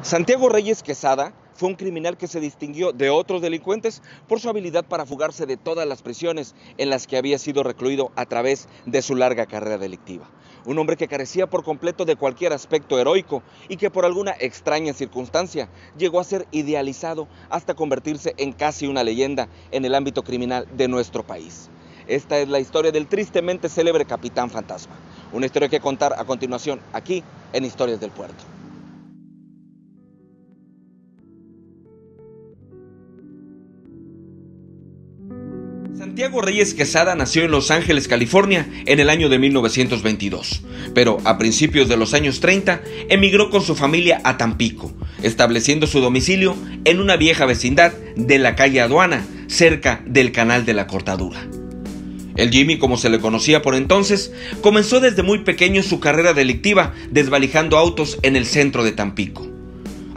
Santiago Reyes Quesada fue un criminal que se distinguió de otros delincuentes por su habilidad para fugarse de todas las prisiones en las que había sido recluido a través de su larga carrera delictiva. Un hombre que carecía por completo de cualquier aspecto heroico y que por alguna extraña circunstancia llegó a ser idealizado hasta convertirse en casi una leyenda en el ámbito criminal de nuestro país. Esta es la historia del tristemente célebre Capitán Fantasma, una historia que contar a continuación aquí en Historias del Puerto. Santiago Reyes Quesada nació en Los Ángeles, California, en el año de 1922, pero a principios de los años 30 emigró con su familia a Tampico, estableciendo su domicilio en una vieja vecindad de la calle Aduana, cerca del Canal de la Cortadura. El Jimmy, como se le conocía por entonces, comenzó desde muy pequeño su carrera delictiva desvalijando autos en el centro de Tampico.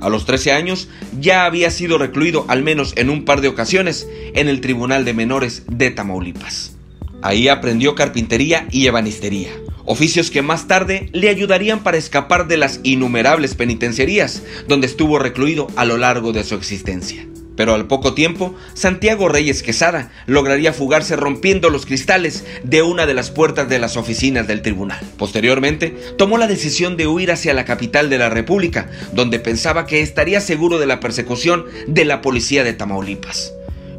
A los 13 años ya había sido recluido al menos en un par de ocasiones en el Tribunal de Menores de Tamaulipas. Ahí aprendió carpintería y ebanistería, oficios que más tarde le ayudarían para escapar de las innumerables penitenciarías donde estuvo recluido a lo largo de su existencia. Pero al poco tiempo, Santiago Reyes Quesada lograría fugarse rompiendo los cristales de una de las puertas de las oficinas del tribunal. Posteriormente, tomó la decisión de huir hacia la capital de la República, donde pensaba que estaría seguro de la persecución de la policía de Tamaulipas.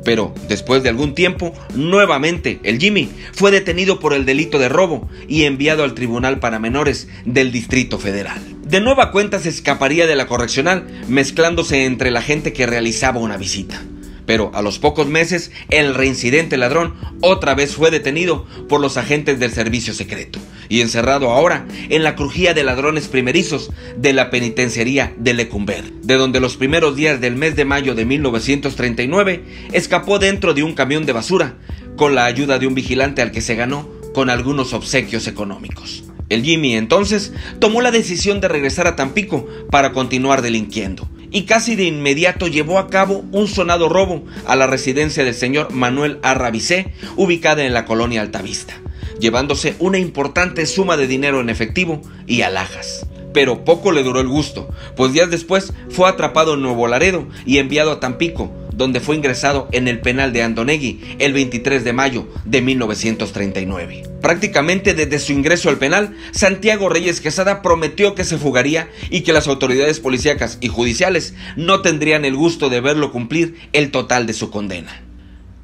Pero, después de algún tiempo, nuevamente el Jimmy fue detenido por el delito de robo y enviado al Tribunal para Menores del Distrito Federal. De nueva cuenta se escaparía de la correccional, mezclándose entre la gente que realizaba una visita. Pero a los pocos meses, el reincidente ladrón otra vez fue detenido por los agentes del servicio secreto y encerrado ahora en la crujía de ladrones primerizos de la penitenciaría de Lecumberri, de donde los primeros días del mes de mayo de 1939 escapó dentro de un camión de basura con la ayuda de un vigilante al que se ganó con algunos obsequios económicos. El Jimmy entonces tomó la decisión de regresar a Tampico para continuar delinquiendo y casi de inmediato llevó a cabo un sonado robo a la residencia del señor Manuel Arrabicé, ubicada en la colonia Altavista, llevándose una importante suma de dinero en efectivo y alhajas. Pero poco le duró el gusto, pues días después fue atrapado en Nuevo Laredo y enviado a Tampico, donde fue ingresado en el penal de Andonegui el 23 de mayo de 1939. Prácticamente desde su ingreso al penal, Santiago Reyes Quesada prometió que se fugaría y que las autoridades policíacas y judiciales no tendrían el gusto de verlo cumplir el total de su condena.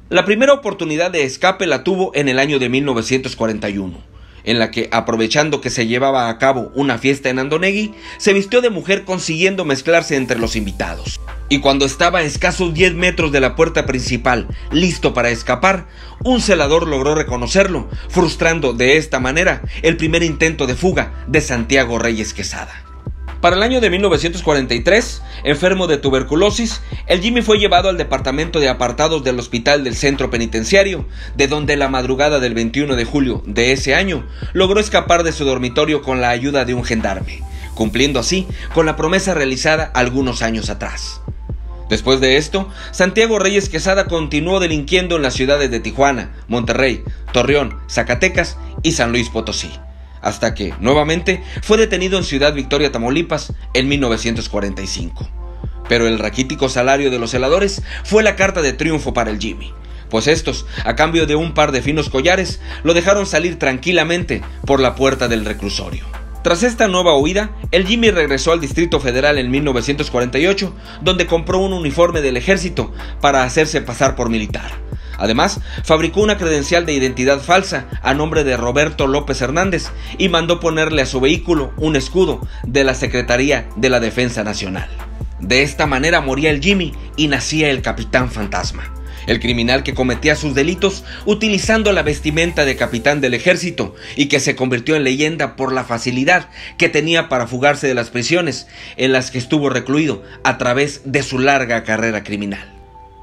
La primera oportunidad de escape la tuvo en el año de 1941. En la que, aprovechando que se llevaba a cabo una fiesta en Andonegui, se vistió de mujer consiguiendo mezclarse entre los invitados. Y cuando estaba a escasos 10 metros de la puerta principal, listo para escapar, un celador logró reconocerlo, frustrando de esta manera el primer intento de fuga de Santiago Reyes Quesada. Para el año de 1943, enfermo de tuberculosis, el Jimmy fue llevado al departamento de apartados del hospital del centro penitenciario, de donde la madrugada del 21 de julio de ese año logró escapar de su dormitorio con la ayuda de un gendarme, cumpliendo así con la promesa realizada algunos años atrás. Después de esto, Santiago Reyes Quesada continuó delinquiendo en las ciudades de Tijuana, Monterrey, Torreón, Zacatecas y San Luis Potosí, hasta que, nuevamente, fue detenido en Ciudad Victoria, Tamaulipas, en 1945. Pero el raquítico salario de los celadores fue la carta de triunfo para el Jimmy, pues estos, a cambio de un par de finos collares, lo dejaron salir tranquilamente por la puerta del reclusorio. Tras esta nueva huida, el Jimmy regresó al Distrito Federal en 1948, donde compró un uniforme del ejército para hacerse pasar por militar. Además, fabricó una credencial de identidad falsa a nombre de Roberto López Hernández y mandó ponerle a su vehículo un escudo de la Secretaría de la Defensa Nacional. De esta manera moría el Jimmy y nacía el Capitán Fantasma, el criminal que cometía sus delitos utilizando la vestimenta de capitán del ejército y que se convirtió en leyenda por la facilidad que tenía para fugarse de las prisiones en las que estuvo recluido a través de su larga carrera criminal.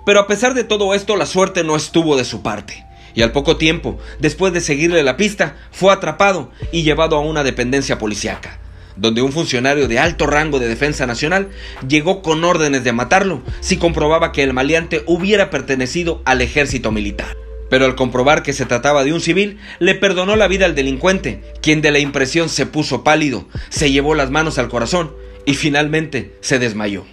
Pero a pesar de todo esto, la suerte no estuvo de su parte, y al poco tiempo, después de seguirle la pista, fue atrapado y llevado a una dependencia policíaca, donde un funcionario de alto rango de Defensa Nacional llegó con órdenes de matarlo si comprobaba que el maleante hubiera pertenecido al ejército militar. Pero al comprobar que se trataba de un civil, le perdonó la vida al delincuente, quien de la impresión se puso pálido, se llevó las manos al corazón y finalmente se desmayó.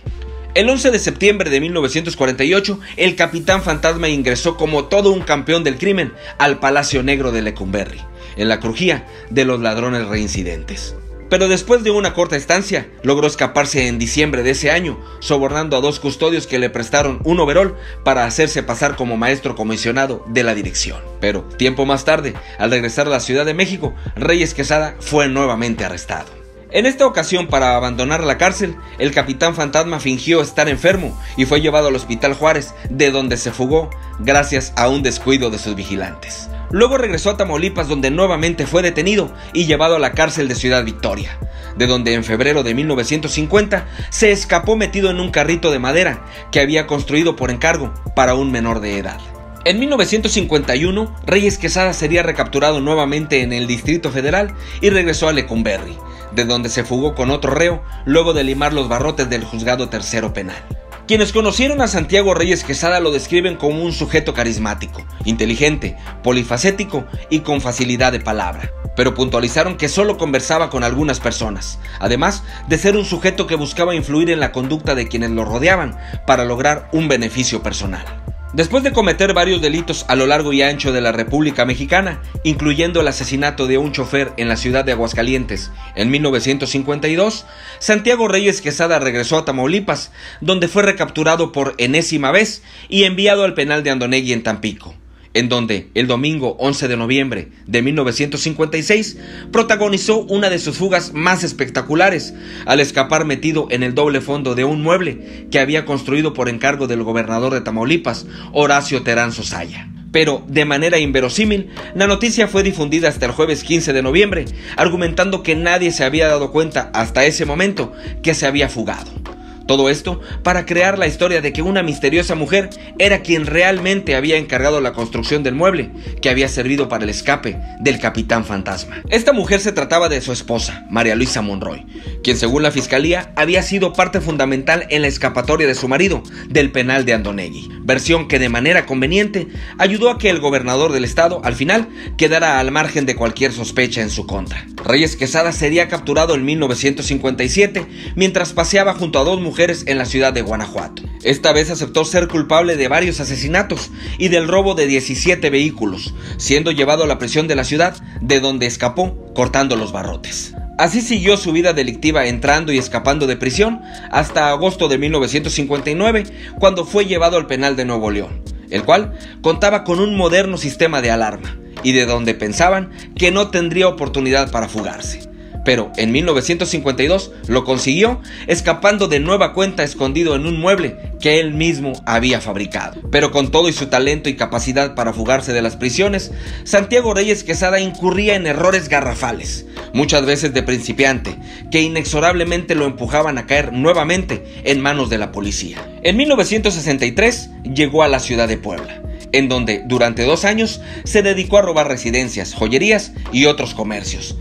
El 11 de septiembre de 1948, el Capitán Fantasma ingresó como todo un campeón del crimen al Palacio Negro de Lecumberri, en la crujía de los ladrones reincidentes. Pero después de una corta estancia, logró escaparse en diciembre de ese año, sobornando a 2 custodios que le prestaron un overol para hacerse pasar como maestro comisionado de la dirección. Pero, tiempo más tarde, al regresar a la Ciudad de México, Reyes Quesada fue nuevamente arrestado. En esta ocasión, para abandonar la cárcel, el Capitán Fantasma fingió estar enfermo y fue llevado al Hospital Juárez, de donde se fugó gracias a un descuido de sus vigilantes. Luego regresó a Tamaulipas, donde nuevamente fue detenido y llevado a la cárcel de Ciudad Victoria, de donde en febrero de 1950 se escapó metido en un carrito de madera que había construido por encargo para un menor de edad. En 1951, Reyes Quesada sería recapturado nuevamente en el Distrito Federal y regresó a Lecumberri, de donde se fugó con otro reo luego de limar los barrotes del Juzgado Tercero Penal. Quienes conocieron a Santiago Reyes Quesada lo describen como un sujeto carismático, inteligente, polifacético y con facilidad de palabra, pero puntualizaron que solo conversaba con algunas personas, además de ser un sujeto que buscaba influir en la conducta de quienes lo rodeaban para lograr un beneficio personal. Después de cometer varios delitos a lo largo y ancho de la República Mexicana, incluyendo el asesinato de un chofer en la ciudad de Aguascalientes en 1952, Santiago Reyes Quesada regresó a Tamaulipas, donde fue recapturado por enésima vez y enviado al penal de Andonegui en Tampico, en donde el domingo 11 de noviembre de 1956 protagonizó una de sus fugas más espectaculares al escapar metido en el doble fondo de un mueble que había construido por encargo del gobernador de Tamaulipas, Horacio Terán Sosaya. Pero, de manera inverosímil, la noticia fue difundida hasta el jueves 15 de noviembre, argumentando que nadie se había dado cuenta hasta ese momento que se había fugado. Todo esto para crear la historia de que una misteriosa mujer era quien realmente había encargado la construcción del mueble que había servido para el escape del Capitán Fantasma. Esta mujer se trataba de su esposa, María Luisa Monroy, quien según la fiscalía había sido parte fundamental en la escapatoria de su marido del penal de Andonegui, versión que de manera conveniente ayudó a que el gobernador del estado al final quedara al margen de cualquier sospecha en su contra. Reyes Quesada sería capturado en 1957 mientras paseaba junto a 2 mujeres en la ciudad de Guanajuato. Esta vez aceptó ser culpable de varios asesinatos y del robo de 17 vehículos, siendo llevado a la prisión de la ciudad, de donde escapó cortando los barrotes. Así siguió su vida delictiva entrando y escapando de prisión hasta agosto de 1959, cuando fue llevado al penal de Nuevo León, el cual contaba con un moderno sistema de alarma y de donde pensaban que no tendría oportunidad para fugarse. Pero en 1952 lo consiguió, escapando de nueva cuenta escondido en un mueble que él mismo había fabricado. Pero con todo y su talento y capacidad para fugarse de las prisiones, Santiago Reyes Quesada incurría en errores garrafales, muchas veces de principiante, que inexorablemente lo empujaban a caer nuevamente en manos de la policía. En 1963 llegó a la ciudad de Puebla, en donde durante 2 años se dedicó a robar residencias, joyerías y otros comercios,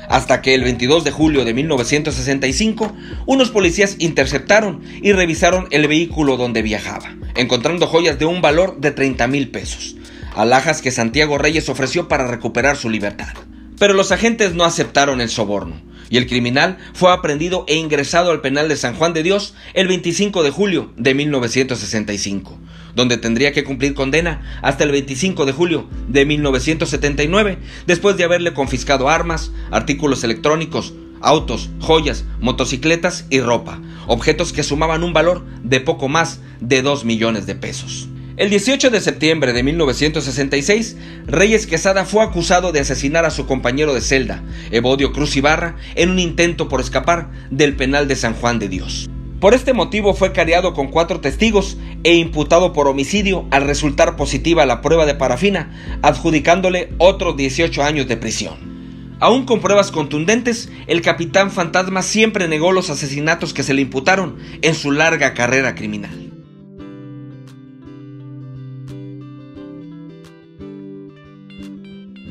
hasta que el 22 de julio de 1965 unos policías interceptaron y revisaron el vehículo donde viajaba, encontrando joyas de un valor de 30,000 pesos, alhajas que Santiago Reyes ofreció para recuperar su libertad. Pero los agentes no aceptaron el soborno, y el criminal fue aprehendido e ingresado al penal de San Juan de Dios el 25 de julio de 1965, donde tendría que cumplir condena hasta el 25 de julio de 1979, después de haberle confiscado armas, artículos electrónicos, autos, joyas, motocicletas y ropa, objetos que sumaban un valor de poco más de 2 millones de pesos. El 18 de septiembre de 1966, Reyes Quesada fue acusado de asesinar a su compañero de celda, Evodio Cruz Ibarra, en un intento por escapar del penal de San Juan de Dios. Por este motivo fue careado con 4 testigos e imputado por homicidio al resultar positiva la prueba de parafina, adjudicándole otros 18 años de prisión. Aún con pruebas contundentes, el Capitán Fantasma siempre negó los asesinatos que se le imputaron en su larga carrera criminal.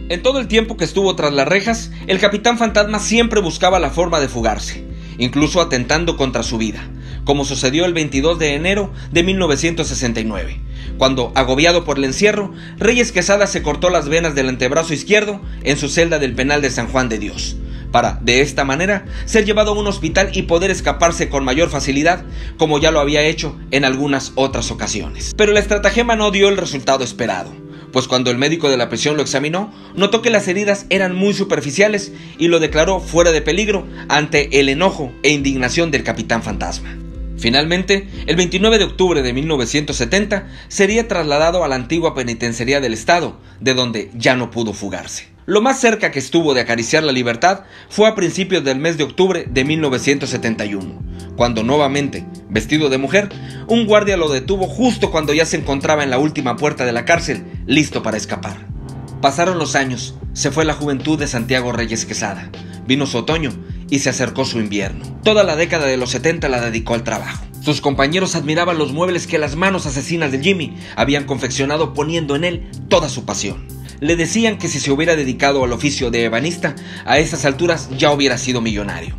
En todo el tiempo que estuvo tras las rejas, el Capitán Fantasma siempre buscaba la forma de fugarse, incluso atentando contra su vida, como sucedió el 22 de enero de 1969, cuando, agobiado por el encierro, Reyes Quesada se cortó las venas del antebrazo izquierdo en su celda del penal de San Juan de Dios, para, de esta manera, ser llevado a un hospital y poder escaparse con mayor facilidad, como ya lo había hecho en algunas otras ocasiones. Pero la estratagema no dio el resultado esperado, pues cuando el médico de la prisión lo examinó, notó que las heridas eran muy superficiales y lo declaró fuera de peligro ante el enojo e indignación del Capitán Fantasma. Finalmente, el 29 de octubre de 1970, sería trasladado a la antigua penitenciaría del estado, de donde ya no pudo fugarse. Lo más cerca que estuvo de acariciar la libertad fue a principios del mes de octubre de 1971, cuando nuevamente, vestido de mujer, un guardia lo detuvo justo cuando ya se encontraba en la última puerta de la cárcel, listo para escapar. Pasaron los años, se fue la juventud de Santiago Reyes Quesada, vino su otoño y se acercó su invierno. Toda la década de los 70 la dedicó al trabajo. Sus compañeros admiraban los muebles que las manos asesinas de Jimmy habían confeccionado, poniendo en él toda su pasión. Le decían que si se hubiera dedicado al oficio de ebanista, a esas alturas ya hubiera sido millonario.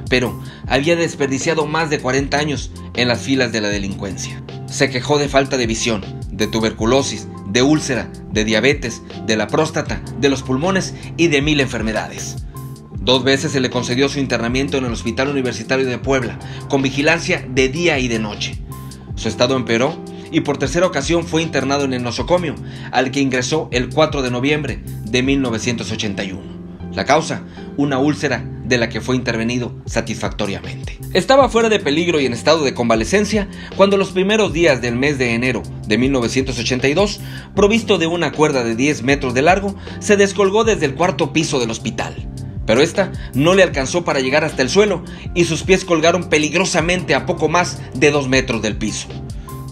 Pero había desperdiciado más de 40 años en las filas de la delincuencia. Se quejó de falta de visión, de tuberculosis, de úlcera, de diabetes, de la próstata, de los pulmones y de 1000 enfermedades. 2 veces se le concedió su internamiento en el Hospital Universitario de Puebla, con vigilancia de día y de noche. Su estado empeoró y por tercera ocasión fue internado en el nosocomio, al que ingresó el 4 de noviembre de 1981. La causa, una úlcera de la que fue intervenido satisfactoriamente. Estaba fuera de peligro y en estado de convalecencia cuando los primeros días del mes de enero de 1982, provisto de una cuerda de 10 metros de largo, se descolgó desde el 4º piso del hospital. Pero esta no le alcanzó para llegar hasta el suelo y sus pies colgaron peligrosamente a poco más de 2 metros del piso.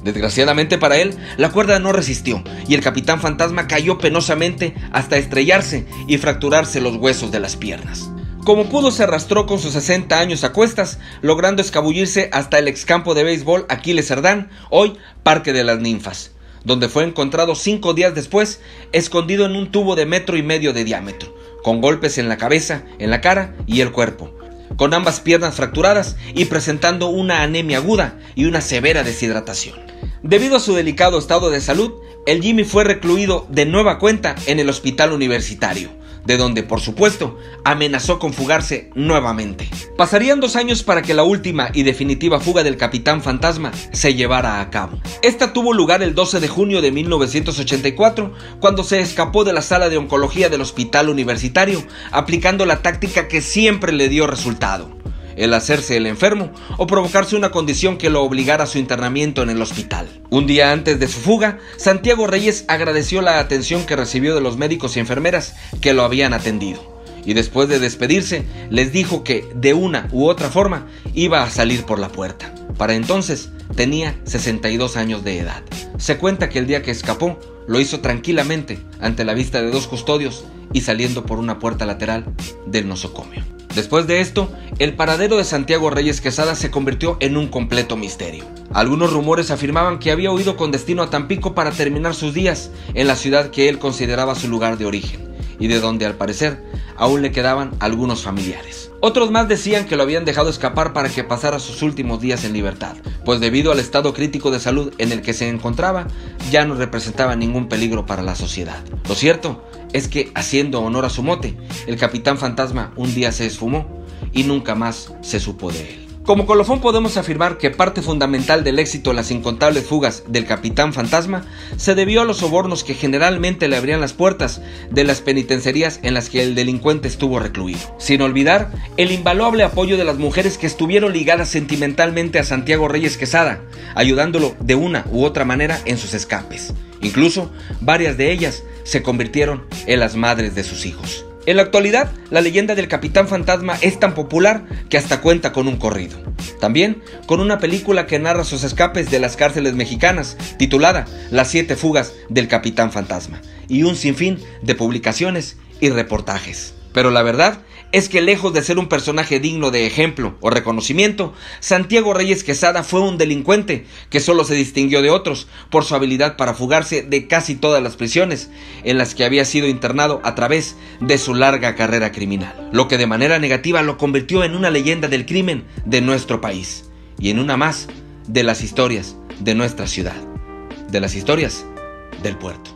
Desgraciadamente para él, la cuerda no resistió y el Capitán Fantasma cayó penosamente hasta estrellarse y fracturarse los huesos de las piernas. Como pudo, se arrastró con sus 60 años a cuestas, logrando escabullirse hasta el excampo de béisbol Aquiles Cerdán, hoy Parque de las Ninfas, donde fue encontrado 5 días después, escondido en un tubo de 1,5 metros de diámetro, con golpes en la cabeza, en la cara y el cuerpo, con ambas piernas fracturadas y presentando una anemia aguda y una severa deshidratación. Debido a su delicado estado de salud, el Jimmy fue recluido de nueva cuenta en el hospital universitario, de donde, por supuesto, amenazó con fugarse nuevamente. Pasarían 2 años para que la última y definitiva fuga del Capitán Fantasma se llevara a cabo. Esta tuvo lugar el 12 de junio de 1984, cuando se escapó de la sala de oncología del hospital universitario, aplicando la táctica que siempre le dio resultado: el hacerse el enfermo o provocarse una condición que lo obligara a su internamiento en el hospital. Un día antes de su fuga, Santiago Reyes agradeció la atención que recibió de los médicos y enfermeras que lo habían atendido, y después de despedirse les dijo que de una u otra forma iba a salir por la puerta. Para entonces tenía 62 años de edad. Se cuenta que el día que escapó lo hizo tranquilamente ante la vista de 2 custodios y saliendo por una puerta lateral del nosocomio. Después de esto, el paradero de Santiago Reyes Quesada se convirtió en un completo misterio. Algunos rumores afirmaban que había huido con destino a Tampico para terminar sus días en la ciudad que él consideraba su lugar de origen, y de donde al parecer aún le quedaban algunos familiares. Otros más decían que lo habían dejado escapar para que pasara sus últimos días en libertad, pues debido al estado crítico de salud en el que se encontraba, ya no representaba ningún peligro para la sociedad. Lo cierto es que, haciendo honor a su mote, el Capitán Fantasma un día se esfumó y nunca más se supo de él. Como colofón podemos afirmar que parte fundamental del éxito en las incontables fugas del Capitán Fantasma se debió a los sobornos que generalmente le abrían las puertas de las penitenciarías en las que el delincuente estuvo recluido. Sin olvidar el invaluable apoyo de las mujeres que estuvieron ligadas sentimentalmente a Santiago Reyes Quesada, ayudándolo de una u otra manera en sus escapes. Incluso varias de ellas se convirtieron en las madres de sus hijos. En la actualidad, la leyenda del Capitán Fantasma es tan popular que hasta cuenta con un corrido. También con una película que narra sus escapes de las cárceles mexicanas, titulada Las 7 fugas del Capitán Fantasma, y un sinfín de publicaciones y reportajes. Pero la verdad es que, lejos de ser un personaje digno de ejemplo o reconocimiento, Santiago Reyes Quesada fue un delincuente que solo se distinguió de otros por su habilidad para fugarse de casi todas las prisiones en las que había sido internado a través de su larga carrera criminal, lo que de manera negativa lo convirtió en una leyenda del crimen de nuestro país y en una más de las historias de nuestra ciudad, de las historias del puerto.